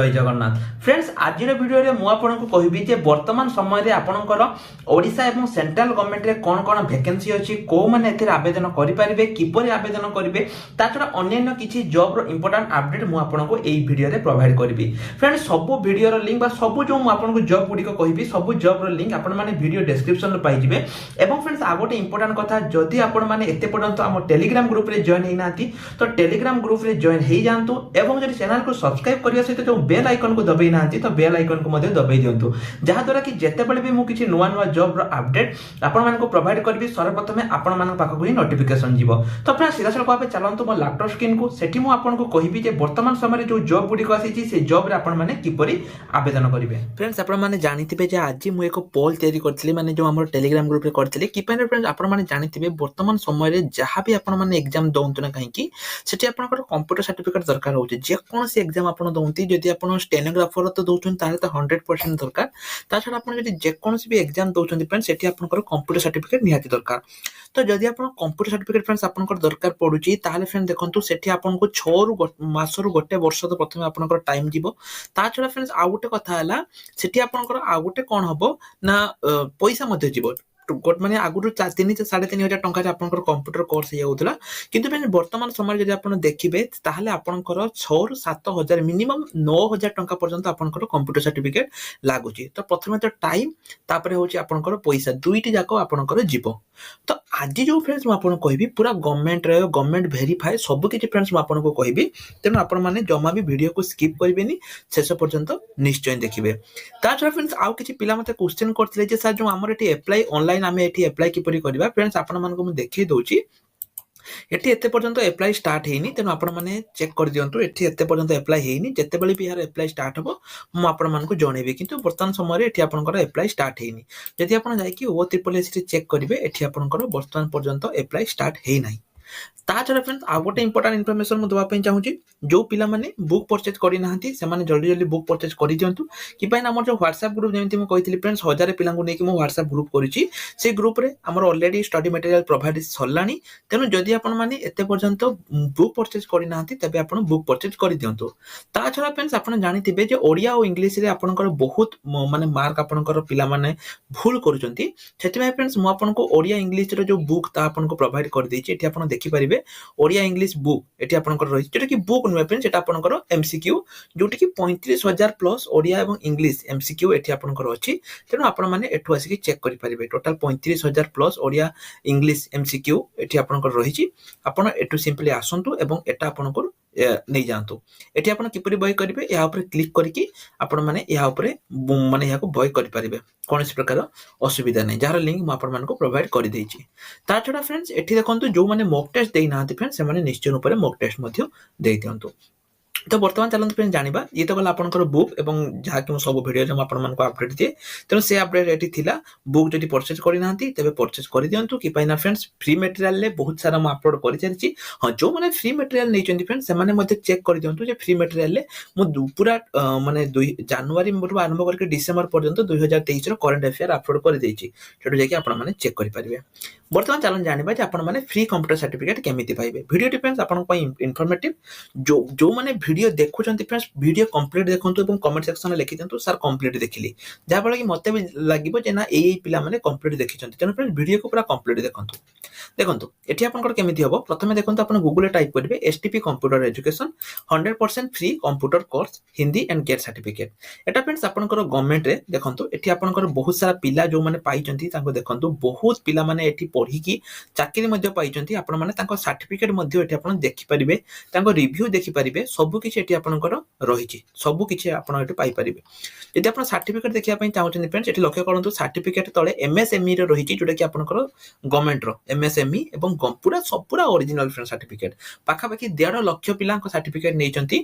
जय जगन्नाथ फ्रेंड्स आज वीडियो में मुझे कहबी जे वर्तमान समय आपणकर ओडिशा एवं सेंट्रल गवर्नमेंट रे कौन कौन वैकेंसी अच्छी को मैंने आवेदन करेंगे किपर आवेदन करेंगे छड़ा अन्य किसी जॉब रो इंपोर्टेंट अपडेट मुझे यही वीडियो रे प्रोवाइड करी फ्रेंड्स सब वीडियो लिंक सब जो मुझे जॉब गुड़िक कहबी सब जॉब रो लिंक आपण मैंने वीडियो डिस्क्रिप्शन पाइबे। एवं फ्रेंड्स आ गोटे इंपोर्टेंट कथा जदि आपण मैंने एते पर्यंत आम टेलीग्राम ग्रुप रे जॉइन होना तो टेलीग्राम ग्रुप रे जॉइन हो जातु एवं जब चैनल को सब्सक्राइब करने सहित जो बेल आइकन को दबाई ना तो बेल आइकन को दबाई दिंतु जहाद्वारा कि जितेबाला भी मुझे नुआ नुआ जॉब अपडेट आपण प्रोवाइड करी सर्वप्रथम आपण पाखक ही नोटिफिकेशन जीव। तो अपना सीधा सड़क भाव चलतु मो लैपटॉप स्क्रीन को सेठी मु आपको कहबी जे वर्तमान समय जो जॉब गुड़िक आसी से जॉब रे आपण माने किपरि आवेदन करेंगे। फ्रेंड्स आपण माने जानिथिबे जे आज मु एक पोल तैयारी करथिली माने जो हमर टेलीग्राम ग्रुप रे करथिली कि पाने फ्रेंड्स आपण माने जानिथिबे वर्तमान समय रे जहां भी आपण माने एग्जाम दउंतु ना काहे कि सेठी आपनकर कंप्यूटर सर्टिफिकेट दरकार होचे जे कोनोसी एग्जाम आपण दउंती जदि आपण स्टेनोग्राफर तो दउछन ताले तो 100% दरकार ता छडा आपण जदि जे कोनोसी भी एग्जाम दउछन फ्रेंड्स सेठी आपनकर कंप्यूटर सर्टिफिकेट निहाती दरकार। तो जदि आपण कंप्यूटर सर्टिफिकेट फ्रेंड्स आपनकर दरकार पडुची ताले फ्रेंड देखंतु सेठी आपनको 6 रु मास रु गोटे वर्ष तो प्रथमे आपनकर टाइम जीवो ता छडा फ्रेंड्स आ गोटे कथा हला सेठी आपनकर आ गोटे कोन हबो ना पैसा मध्ये जीवो गोट माने आगुरु 3 से 3.5 हजार टंका रे आपनकर कंप्यूटर कोर्स हे होतला किंतु फ्रेंड्स वर्तमान समय जदि आपण देखिबे ताहले आपनकर 6 रु 7 हजार मिनिमम 9 हजार टंका पर्यंत आपनकर कंप्यूटर सर्टिफिकेट लागुची। तो प्रथमे तो टाइम तापरे होची आपनकर पैसा दुईटी जाको आपनकर जीवो। तो आज जो फ्रेंड्स मु आपन कहबी पूरा गवर्नमेंट वेरीफाई सब किछि फ्रेंड्स मु आपन को कहबी तेनु आपण माने जमा भी वीडियो को स्किप करबेनी शेष पर्यंत निश्चय देखिबे। ता छरा फ्रेंड्स आउ किछि पिला मते क्वेश्चन करथिले जे सर जो हमर एठी अप्लाई ऑनलाइन आमे एठी अप्लाई किपरि करबा फ्रेंड्स आपण मान को मु देखै दउची एठी एते पर्यंत अप्लाई स्टार्ट हेनी तेनु आपण माने चेक कर दियंतु एठी एते पर्यंत अप्लाई हेनी जते बेले भी यार अप्लाई स्टार्ट हबो मु आपण मान को जणेबे किंतु वर्तमान समय रे एठी आपनकर अप्लाई स्टार्ट हेनी जदि आपण जाय कि ओ ट्रिपल एस रे चेक करिवे एठी आपनकर वर्तमान पर्यंत अप्लाई स्टार्ट हे नाही। ता छडा फ्रेंड्स आ गोटे इंपोर्टेंट इन्फॉर्मेशन मु दवा पई चाहूची जो पिला माने बुक परचेज करि नाहंती से माने जल्दी जल्दी बुक परचेज करि दियंतु कि पय हमर जो WhatsApp ग्रुप जेमिति मु कहितली फ्रेंड्स 1000 पिला को नेकी मु WhatsApp ग्रुप करिछि से ग्रुप रे हमर ऑलरेडी स्टडी मटेरियल प्रोवाइड सल्लानी तेनु जदि आपण माने एते पर्यंत बुक परचेज करि नाहंती तबे आपण बुक परचेज करि दियंतु। ता छडा फ्रेंड्स आपण जानिथिबे जे ओडिया और इंग्लिश रे आपनकर बहुत माने मार्क आपनकर पिला माने भूल करूचंती सेति में फ्रेंड्स मु आपनको ओडिया इंग्लिश रे जो बुक ता आपनको प्रोवाइड कर देछि एठी आपण देखि परिबे ओडिया इंग्लिश बुक एटी आपनकर रही जेटा कि बुक नुए फ्रेंड्स एटा आपनकर एमसीक्यू जोटी कि 35000 प्लस ओडिया एवं इंग्लिश एमसीक्यू एटी आपनकर अछि तेनु आपण माने एठु आसी कि चेक करि परिबे total 35000 plus Odia English MCQ एटी आपनकर रहिछि आपण एठु सिंपली आसंतु एवं एटा आपनकर नै जानतु एठी आपण किपरि बय करिवे या ऊपर क्लिक करके आपण माने या ऊपर माने या को बय करि परिबे कोनोसी प्रकार असुविधा नै जार लिंक म आपण मानको प्रोवाइड करि देछि। ता छडा फ्रेंड्स एठी देखंतु जो माने मॉक टेस्ट देइ नाहंती फ्रेंड्स से माने निश्चय ऊपर मॉक टेस्ट मध्ये देइ दियंतु। तो वर्तमान चलते फ्रेंड्स जानिबा ये तो गला आपनकर बुक एवं जहा कि सब वीडियो जे आपण मानको अपडेट दिए तेनो से अपडेट एटी थिला बुक जदी परचेज करि नाहंती तबे परचेज करि दियंतु कि पाइना फ्रेंड्स फ्री मटेरियल ले बहुत सारा म अपलोड करि चलछि हां जो माने फ्री मटेरियल नै चंती फ्रेंड्स से माने मध्ये चेक करि दियंतु जे फ्री मटेरियल ले मु पूरा माने 2 जनवरी मरु आरंभ करके डिसेंबर पर्यंत 2023 रो करंट अफेयर अपलोड करि देछि छडो जे कि आपण माने चेक करि परिबे। वर्तमान चलन जानिबा जे आपण माने फ्री कंप्यूटर सर्टिफिकेट केमिति पाइबे वीडियो डिफरेंस आपण पई इन्फॉर्मेटिव जो माने वीडियो देखुचंती फ्रेंड्स वीडियो कंप्लीट देखंतु एवं कमेंट सेक्शन में लिखि दियंतु सर कंप्लीट देखिली जा फल कि मते भी लागिबो जे ना एई पिला माने कंप्लीट देखिचंती तेनु फ्रेंड्स वीडियो को पूरा कंप्लीट देखंतु एठी आपनकर केमिति हबो प्रथमे देखंतु आपण गूगल रे टाइप करबे STP computer education 100% free computer course Hindi and gate certificate Etah friends आपनकर गवर्नमेंट रे देखंतु एठी आपनकर बहुत सारा पिला जो माने पाइचंती तांको देखंतु बहुत पिला माने एठी पढी की चाकरी मध्ये पाइचंती आपण माने तांको सर्टिफिकेट मध्ये एठी आपण देखि परिबे तांको रिव्यू देखि परिबे सब किछि एठी आपनकर रहिछि सब किछि आपण एठी पाइ परिबे। यदि आपण सर्टिफिकेट देखिया पई चाहउछन फ्रेंड्स एठी लक्ष्य करंतु सर्टिफिकेट तळे एमएसएमई रे रहिछि जोटा कि आपनकर गवर्नमेंट रो एमएसएमई एवं पूरा ओरिजिनल फ्रेंड सर्टिफिकेट पाखा पाखी 1.5 लाख पिला को सर्टिफिकेट नैचंती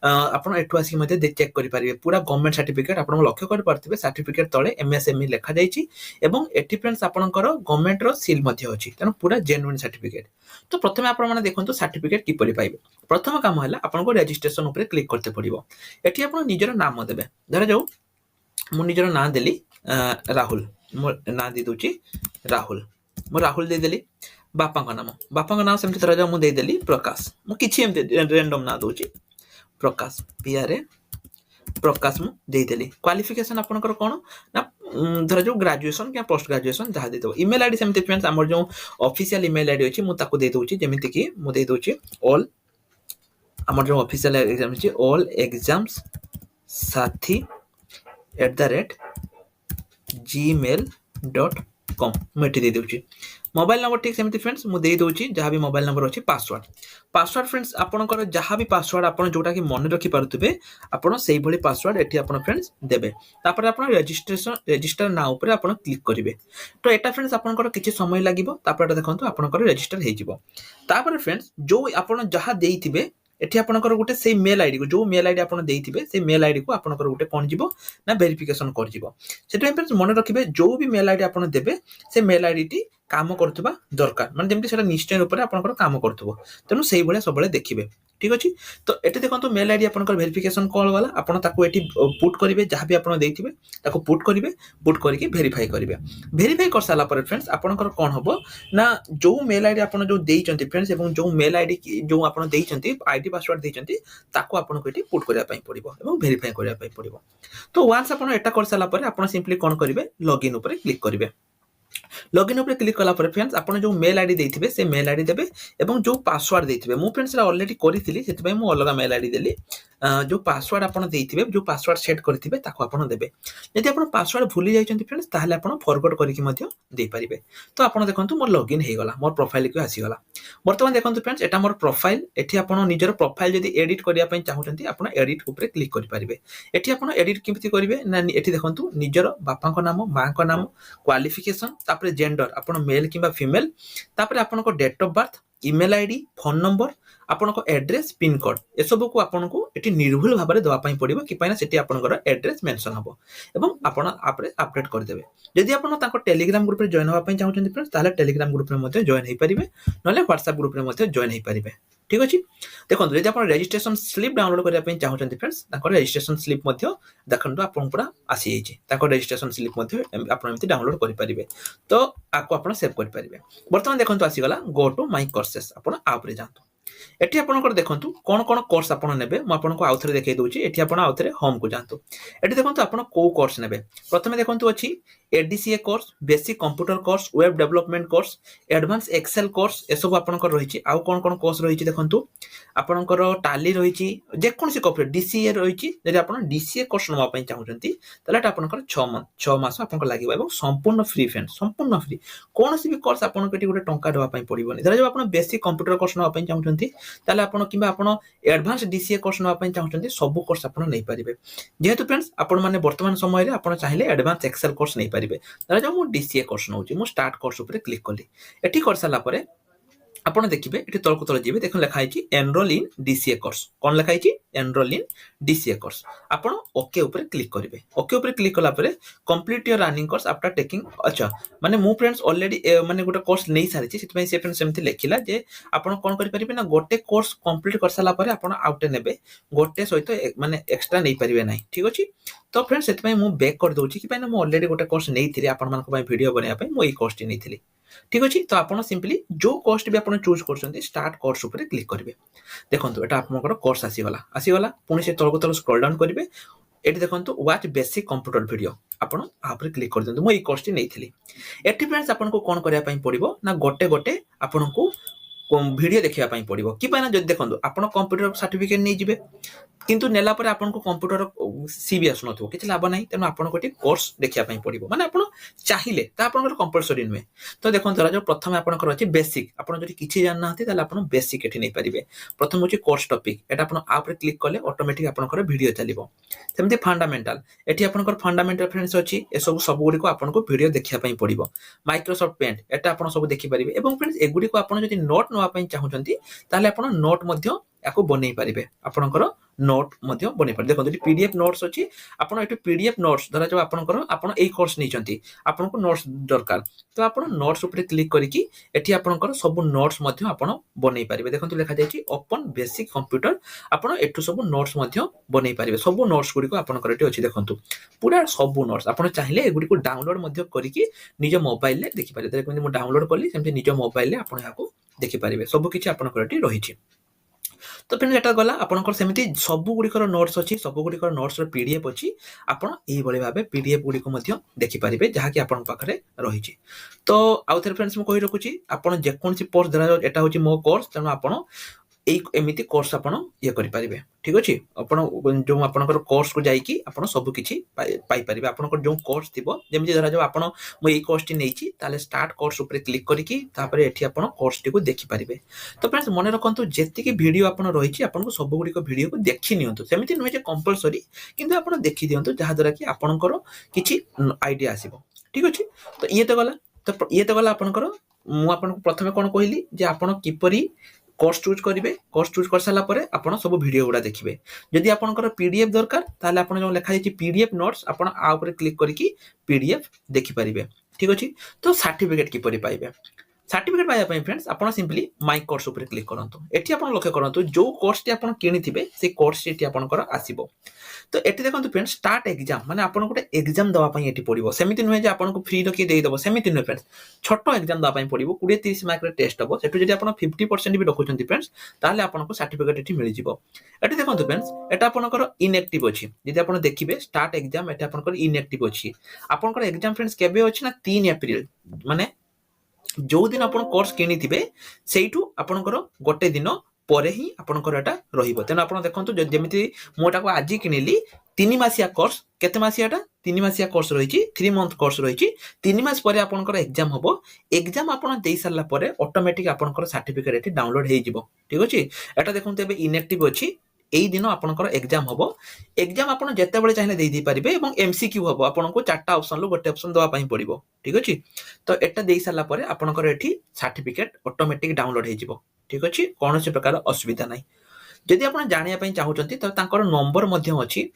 आपण एठु आसी मध्ये चेक करि परिबे पूरा गवर्नमेंट सर्टिफिकेट आपण लक्ष्य करि परथिबे सर्टिफिकेट तळे एमएसएमई लेखा जाईछि एवं एठी फ्रेंड्स आपनकर गवर्नमेंट रो सील मध्ये अछि तनो पूरा जेन्युइन सर्टिफिकेट। तो प्रथमे आपण माने देखंतु सर्टिफिकेट किपरि पाइबे प्रथम काम हला आपनको रजिस्ट्रेशन ऊपर क्लिक करते पड़िबो एठी आपण निजर नाम देबे धरा जाऊ मु निजर नाम देली राहुल मो नाम दे दोची राहुल मो राहुल दे देली बापा नाम सेमति धरा जाऊ मु दे देली प्रकाश मु किछि एमते रैंडम ना दोची प्रकाश पीआर प्रकाश मु देदेली क्वालिफिकेशन आपनकर कोन ना धर जो ग्रेजुएशन क्या पोस्ट ग्रेजुएशन जहाँ दे दो ईमेल आईडी सेमती फ्रेंड्स हमर जो ऑफिशियल ईमेल आईडी अछि मु ताको दे दोछि जेमिति कि मु दे दोछि ऑल हमर जो ऑफिशियल एग्जाम अछि ऑल एग्जाम्स साथी @gmail.com मेटी दे दोछि मोबाइल नंबर ठीक सेमती फ्रेंड्स मु दे दोछि जहाँ भी मोबाइल नंबर अछि पासवर्ड फ्रेंड्स आपनकर जहाँ भी पासवर्ड आपन जोटा कि मन रखि पारुतबे आपन सेही भली पासवर्ड एठी आपन फ्रेंड्स देबे तापर आपन रजिस्टर नाउ ऊपर आपन क्लिक करिवे तो एटा फ्रेंड्स आपनकर किछि समय लागिवो तापर देखंतु आपनकर रजिस्टर हे जिवो तापर फ्रेंड्स जो आपन जहाँ देइथिबे एठी आपनकर गुटे सेही मेल आईडी को जो मेल आईडी आपन देइथिबे सेही मेल आईडी को आपनकर गुटे कोन जिवो ना वेरिफिकेशन कर जिवो सेटा फ्रेंड्स मन रखिबे जो भी मेल आईडी आपन देबे से मेल आईडी टी काम करथबा दरकार माने जेमति सेटा निश्चय रूप आपनकर काम करथबो तेनु सेही भले सबले देखिबे ठीक अछि तो एटे देखंतु मेल आईडी आपनकर वेरिफिकेशन कॉल वाला आपन ताको एटी पुट करिवे जहाँ भी आपन देइथिबे ताको पुट करिवे पुट करके वेरीफाई करिवे वेरीफाई कर साला पर फ्रेंड्स आपनकर कोन हबो ना जो मेल आईडी आपन जो देइचंती फ्रेंड्स एवं जो मेल आईडी जो आपन देइचंती आईडी पासवर्ड देइचंती ताको आपन को एटी पुट करिया पई पड़िबो एवं वेरीफाई करिया पई पड़िबो तो वांस आपन एटा कर साला पर आपन सिंपली कोन करिवे लॉगिन ऊपर क्लिक करिवे लॉगिन ऊपर क्लिक कला पर फ्रेंड्स आपन जो मेल आईडी देथिबे से मेल आईडी देबे एवं जो पासवर्ड देथिबे मु फ्रेंड्स ऑलरेडी करिथिली सेति पई मु अलगा मेल आईडी देली जो पासवर्ड आपन देथिबे जो पासवर्ड सेट करथिबे ताको आपन देबे यदि आपन पासवर्ड भूली जाइछन्ती फ्रेंड्स ताहले आपन फॉरगॉट करिकि मध्य दे परिबे तो आपन देखंतु मोर लॉगिन हे गला मोर प्रोफाइल को आसी गला वर्तमान देखंतु फ्रेंड्स एटा मोर प्रोफाइल एठी आपन निजर प्रोफाइल यदि एडिट करिया पई चाहुचन्ती आपन एडिट ऊपर क्लिक करि परिबे एठी आपन एडिट किमिति करिवे ना एठी देखंतु निजर बापा को नाम मां को नाम क्वालिफिकेशन तापर जेंडर आपन मेल किबा फीमेल तापर आपन को date of birth email ID phone number आपन को एड्रेस पिन कोड ए सब को आपन को एटी निर्भुल भाबरे दवा पई पड़िबो कि पयना सेटी आपनकर एड्रेस मेंशन हबो एवं आपन आपरे अपडेट कर देबे यदि आपन ताको टेलीग्राम ग्रुप रे जॉइन होबा पई चाहुचन्ती फ्रेंड्स ताले टेलीग्राम ग्रुप रे मध्ये जॉइन हे परिबे नले व्हाट्सएप ग्रुप रे मध्ये जॉइन हे परिबे ठीक अछि देखंतु यदि आपन रजिस्ट्रेशन स्लिप डाउनलोड करिया पई चाहुचन्ती फ्रेंड्स ताको रजिस्ट्रेशन स्लिप मध्ये देखंतु आपन पूरा आसी जाइछि ताको रजिस्ट्रेशन स्लिप मध्ये आपन एमति डाउनलोड करि परिबे तो आको आपन सेव करि परिबे वर्तमान देखंतु आसी गला गो टू माय कोर्सेस आपन आप रे जांतु एठी आपनकर देखंतु कोन कोन कोर्स आपन नेबे म आपनको आउथरे देखाइ दोछि एठी आपन आउथरे होम को जांतु एठी देखंतु आपन को कोर्स नेबे प्रथमे देखंतु अछि ADCA course basic computer course web development course advance excel course ए सब आपनकर रहिछि आउ कोन कोन कोर्स रहिछि देखंतु आपनकर टाली रहिछि जे कोनसी कॉपरेट डीसीए रहिछि जदि आपन डीसीए कोर्स नवा पई चाहुचंती तले आपनकर 6 मास आपनकर लागिबो एवं संपूर्ण फ्री फ्रेंड संपूर्ण फ्री कोनसी भी कोर्स आपनको एठी गोटे टंका देवा पई पड़िबोनी धर जो आपन बेसिक कंप्यूटर कोर्स नवा पई चाहुचंती ताले आपन किबा आपन एडवांस डीसीए कोर्स नवा पई चाहुचंती सब कोर्स आपन नै परिबे जेहेतु फ्रेंड्स आपन माने वर्तमान समय रे आपन चाहिले एडवांस एक्सेल कोर्स नै परिबे धर जो मु डीसीए कोर्स नउची मु स्टार्ट कोर्स ऊपर क्लिक करली एठी कर साला परे आपण देखिबे एठी तळको तळ जिबे देखन लेखा आइछि एनरोल इन डीसीए कोर्स कोन लेखा आइछि एनरोल इन डीसीए कोर्स आपण ओके ऊपर क्लिक करिवे ओके ऊपर क्लिक कला परे complete your running course after taking अच्छा माने मु फ्रेंड्स ऑलरेडी माने गोटे कोर्स नै सारिछि सितपय से फ्रेंड्स सेमति लेखिला जे आपण कोन करि परिबे ना गोटे कोर्स कंप्लीट कर साला परे आपण आउटे नेबे गोटे सहित माने एक्स्ट्रा नै परिबे नै ठीक अछि तो फ्रेंड्स सेतपय मु बैक कर दोछि कि पयना मु ऑलरेडी गोटे कोर्स नै थिरि आपण मानको पय वीडियो बनेया पय मु ई कोर्स टी नै थिली ठीक अछि तो आपण सिंपली जो कोर्स भी आपण चूज करछन्ती स्टार्ट कोर्स ऊपर क्लिक करिवे देखंतु एटा आपनकर कोर्स आसी गला पुनी से तळको तळ स्क्रॉल डाउन करिवे एटी देखंतु वाच बेसिक कंप्यूटर वीडियो आपण आप रे क्लिक कर दियंतु मु ई कोर्स टी नै थिली एटी फ्रेंड्स आपण को कोन करिया पय पड़िबो ना गोटे गोटे आपण को वीडियो देखिया पय पड़िबो कि पयना जदि देखंतु आपण कंप्यूटर सर्टिफिकेट नै जिवे किंतु नेला पर आपन को कंप्यूटर सीबीएस नथो किछ लाभ नै तेनु आपन कोटी कोर्स देखिया पय पड़िबो माने आपन चाहिले ता आपन कंपलसरी नुए तो देखन जरा जो प्रथम आपन कर अछि बेसिक आपन जदि किछि जान नाथि ताले आपन बेसिक एठी नै परिबे प्रथम होछि कोर्स टॉपिक एटा आपन आप रे क्लिक करले ऑटोमेटिक आपन कर वीडियो चलिबो सेमति फंडामेंटल एठी आपन कर फंडामेंटल फ्रेंड्स अछि ए सब गुडी को आपन को वीडियो देखिया पय पड़िबो माइक्रोसॉफ्ट पेंट एटा आपन सब देखि परिबे एवं फ्रेंड्स एगुडी को आपन जदि नोट नवा पय चाहुचंती ताले आपन नोट मध्य याको बनै परिबे आपनकर नोट मध्य बनै पर देखो पीडीएफ नोट्स अछि आपन एठी पीडीएफ नोट्स धरा जो आपनकर आपन एई कोर्स नै चंती आपन को नोट्स दरकार तो आपन नोट्स ऊपर क्लिक करिकि एठी आपनकर सब नोट्स मध्य आपन बनै परिबे देखंतु लेखा जायछि ओपन बेसिक कंप्यूटर आपन एठु सब नोट्स मध्य बनै परिबे सब नोट्स गुडी को आपनकर एठी अछि देखंतु पूरा सब नोट्स आपन चाहिले एगुडी को डाउनलोड मध्य करिकि निज मोबाइल ले देखि परिबे देखंतु मु डाउनलोड करली सेमति निज मोबाइल ले आपन याको देखि परिबे सब किछि आपनकर एठी रहिछि तो फ्रेंड्स एटा गला आपनकर सेमिति सबु गुडिकर नोट्स अछि सबु गुडिकर नोट्स रो पीडीएफ अछि आपण एही बळी भाबे पीडीएफ गुडी को मध्ये देखि परिबे जहा कि आपण पाखरे रहिछि। तो आउथर फ्रेंड्स मु कहि रखुछि आपण जे कोनसी कोर्स धरा एटा होछि मो कोर्स तनो आपण एमिति कोर्स आपण ये करि परिबे ठीक अछि। आपण जो आपनकर कोर्स को जाई कि आपण सब किछि पाई परिबे आपनकर जो कोर्स थिबो जेमिति धरा जो आपण मो एई कोर्स टी नेछि ताले स्टार्ट कोर्स ऊपर क्लिक करी कि तापर एठी आपण कोर्स टी को देखि परिबे। तो फ्रेंड्स मने रखंतु जेति कि वीडियो आपण रहिछि आपण को सब गुडी को वीडियो को देखि नियंतु सेमिति नहे जे कंपलसरी किंतु आपण देखि दियंतु जहा द्वारा कि आपनकर किछि आईडिया आसीबो ठीक अछि। तो ये तो गला आपनकर मु आपण को प्रथमे कोन कहली जे आपण किपरि कोर्स चूज करिवे कोर्स चूज कर साला परे आपण सब वीडियो गुडा देखिबे। जदि आपनकर पीडीएफ दरकार ताले आपण जो लेखा जायछि पीडीएफ नोट्स आपण आ ऊपर क्लिक करिकि पीडीएफ देखि परिबे ठीक अछि। तो सर्टिफिकेट किपरि पाइबे सर्टिफिकेट पाइबा पई फ्रेंड्स आपण सिंपली माय कोर्स ऊपर क्लिक करंतु एठी आपण लक्ष्य करंतु जो कोर्स टी आपण किनिथिबे से कोर्स टी आपणकर आसीबो। तो एठी देखंतु फ्रेंड्स स्टार्ट एग्जाम माने आपण गोटे एग्जाम दवा पई एठी पडिबो सेमिति नहे जे आपण को फ्री रखि देई दबो सेमिति नहे फ्रेंड्स छोटो एग्जाम दवा पई पडिबो 20-30 मार्क रे टेस्ट हबो सेटु जदि आपण 50% भी रखुचंती फ्रेंड्स ताले आपण को सर्टिफिकेट एठी मिलि जिवो। एठी देखंतु फ्रेंड्स एटा आपणकर इनएक्टिव अछि जदि आपण देखिबे स्टार्ट एग्जाम एटा आपणकर इनएक्टिव अछि आपणकर एग्जाम फ्रेंड्स केबे अछि ना 3 अप्रैल माने जो दिन आपण कोर्स किनिथिबे सेइटु आपणकर गोटे दिन परे ही आपणकर एटा रहिबो। तेन आपण देखंतु जेमिति मोटा को आजि किनिली 3 मासिया कोर्स केते मासियाटा 3 मासिया कोर्स रहिछि 3 मंथ कोर्स रहिछि 3 मास परे आपणकर एग्जाम हबो एग्जाम आपण देई सारला परे ऑटोमेटिक आपणकर सर्टिफिकेट एठी डाउनलोड हेइ जिवो ठीक अछि। एटा देखंतु एबे इनएक्टिव अछि एई दिन आपणकर एग्जाम हबो एग्जाम आपण जते बेले चाहिले देई दी परिबे एवं एमसीक्यू हबो आपणको चारटा ऑप्शन लो गोटे ऑप्शन दवा पई पडिबो ठीक अछि। तो एटा देई सारला परे आपणकर एठी सर्टिफिकेट ऑटोमेटिक डाउनलोड हेइ जिवो ठीक अछि कोनोसी प्रकार असुविधा नै। जदि आपण जानिया पई चाहुचंती त तांकर नंबर मध्ये अछि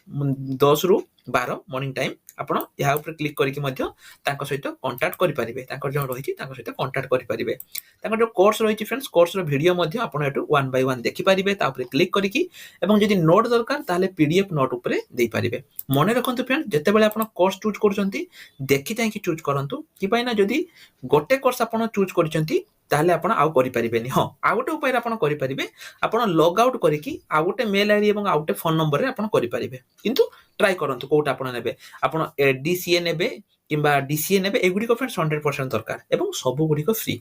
10 रु 12 मॉर्निंग टाइम आपण या ऊपर क्लिक करिक मध्ये तांको सहित कांटेक्ट करि परिबे तांकर जो रहिछि तांको सहित कांटेक्ट करि परिबे। तांकर जो कोर्स रहिछि फ्रेंड्स कोर्स रो वीडियो मध्ये आपण एटु 1 बाय 1 देखि परिबे ता ऊपर क्लिक करिक एवं जदि नोट दरकार ताले पीडीएफ नोट ऊपर देई परिबे। मने रखंतु फ्रेंड्स जते बेले आपण कोर्स चूज करचंती देखि जाय कि चूज करंतु कि पय ना जदि गोटे कोर्स आपण चूज करचंती ताले आपण आउ करि परिबेनी हां आ गोटे उपाय आपण करि परिबे आपण लॉग आउट करिकि आ गोटे मेल आईडी एवं आ गोटे फोन नंबर रे आपण करि परिबे किंतु ट्राई करंतु कोटा आपण नेबे आपण डीसीए नेबे किंबा डीसीए नेबे एगुडी को फ्रेंड्स 100% दरकार एवं सब गुडी को फ्री।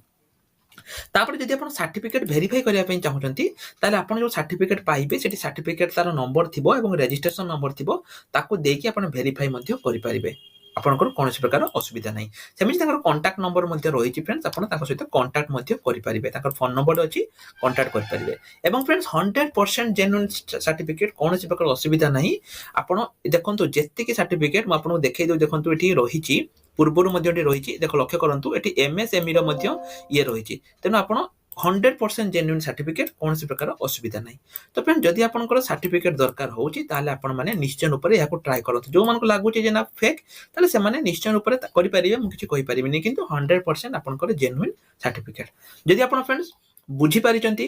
तापर जदि आपण सर्टिफिकेट वेरीफाई करिया पई चाहुचंती ताले आपण जो सर्टिफिकेट पाइबे सेठी सर्टिफिकेट तार नंबर थिबो एवं रजिस्ट्रेशन नंबर थिबो ताको देकी आपण वेरीफाई मध्ये करि परिबे आपनकर कोनोसी प्रकार असुविधा नै। सेमिति ताकर कांटेक्ट नंबर मध्ये रहिछि फ्रेंड्स आपण ताको सहित कांटेक्ट मध्ये करि परिबे ताकर फोन नंबर अछि कांटेक्ट करि परिबे एवं फ्रेंड्स 100% जेन्युइन सर्टिफिकेट कोनोसी प्रकार असुविधा नै। आपण देखंतु जेति कि सर्टिफिकेट म आपन देखै दउ देखंतु एठी रहिछि पूर्वरु मध्ये एठी रहिछि देख लक्ष्य करंतु एठी एमएसएमई रो मध्ये ये रहिछि तेनु आपण 100% जेन्युइन सर्टिफिकेट कोनोसी प्रकार असुविधा नै। तो फ्रेंड जदि आपनकर सर्टिफिकेट दरकार होउछि ताले आपण माने निश्चय ऊपर याको ट्राई करत जो मान को लागुछि जे ना फेक ताले से माने निश्चय ऊपर करि परिबे मु किछि कहि परिबिनी किंतु 100% आपनकर जेन्युइन सर्टिफिकेट। जदि आपण फ्रेंड्स बुझी पारिचंती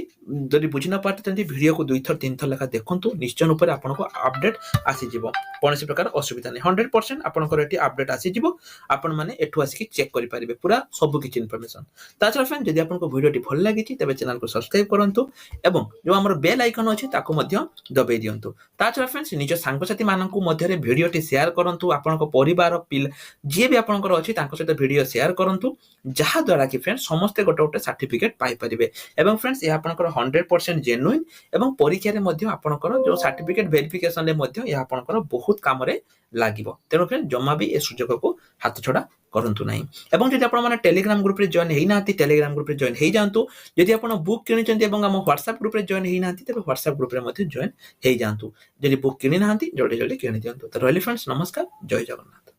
जदि बुझी न पारचंती वीडियो को 2 थर 3 थर लेखा देखंतु निश्चय ऊपर आपनको अपडेट आसी जिवो कोनोसी प्रकार असुविधा नै 100% आपनकर एटी अपडेट आसी जिवो आपण माने एठु आसी चेक करि परिबे पूरा सब किछि इन्फॉर्मेशन। ताछा फ्रेंड जदि आपनको वीडियोटी भल लागिछि तबे चैनल को सब्सक्राइब करंतु एवं जो हमर बेल आइकन अछि ताको मध्य दबाइ दियंतु। ताछा फ्रेंड्स निज सांग साथी माननकु मध्यरे वीडियोटी शेयर करंतु आपनको परिवार पिल जे भी आपनकर अछि ताको सहित वीडियो शेयर करंतु जहा द्वारा कि फ्रेंड्स समस्त गोटे गोटे सर्टिफिकेट पाइ परिबे एवं फ्रेंड्स ये आपनकर 100% जेन्युइन एवं परीक्षा रे मध्ये आपनकर जो सर्टिफिकेट वेरिफिकेशन रे मध्ये ये आपनकर बहुत काम रे लागिवो तेनो फ्रेंड जम्मा भी ए सुजोग को हाथ छोड़ा करंतु नाही। एवं जदि आपण माने टेलीग्राम ग्रुप रे जॉइन हेइ नाथि टेलीग्राम ग्रुप रे जॉइन हेइ जांतु जदि आपण बुक किनिचंती एवं हम व्हाट्सएप ग्रुप रे जॉइन हेइ नाथि तबे व्हाट्सएप ग्रुप रे मध्ये जॉइन हेइ जांतु जदि बुक किनि नाथि जल्दी जल्दी किनि दियंतु। तो रहली फ्रेंड्स नमस्कार जय जगन्नाथ।